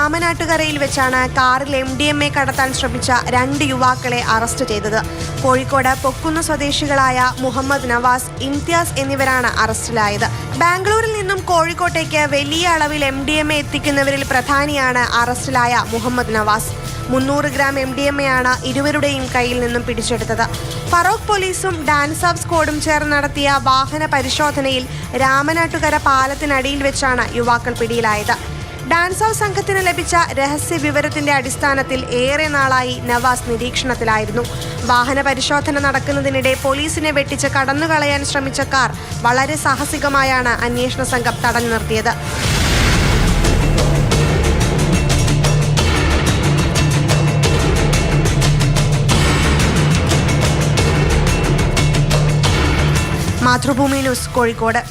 രാമനാട്ടുകരയിൽ വെച്ചാണ് കാറിൽ MDMA കടത്താൻ ശ്രമിച്ച 2 യുവാക്കളെ അറസ്റ്റ് ചെയ്തത്. കോഴിക്കോട് പൊക്കുന്ന് സ്വദേശികളായ മുഹമ്മദ് നവാസ്, ഇംതിയാസ് എന്നിവരാണ് അറസ്റ്റിലായത്. ബാംഗ്ലൂരിൽ നിന്നും കോഴിക്കോട്ടേക്ക് വലിയ അളവിൽ MDMA എത്തിക്കുന്നവരിൽ പ്രധാനിയാണ് അറസ്റ്റിലായ മുഹമ്മദ് നവാസ്. 300 ഗ്രാം MDMA ആണ് ഇരുവരുടെയും കയ്യിൽ നിന്നും പിടിച്ചെടുത്തത്. ഫറോക്ക് പോലീസും ഡാൻസ് ഓഫ് സ്ക്വാഡും ചേർന്ന് നടത്തിയ വാഹന പരിശോധനയിൽ രാമനാട്ടുകര പാലത്തിനടിയിൽ വെച്ചാണ് യുവാക്കൾ പിടിയിലായത്. ഡാൻസ് ഓഫ് സംഘത്തിന് ലഭിച്ച രഹസ്യ വിവരത്തിന്റെ അടിസ്ഥാനത്തിൽ ഏറെ നാളായി നവാസ് നിരീക്ഷണത്തിലായിരുന്നു. വാഹന പരിശോധന നടക്കുന്നതിനിടെ പോലീസിനെ വെട്ടിച്ച് കടന്നുകളയാൻ ശ്രമിച്ച കാർ വളരെ സാഹസികമായാണ് അന്വേഷണ സംഘം തടഞ്ഞു നിർത്തിയത്. മാതൃഭൂമി ന്യൂസ്, കോഴിക്കോട്.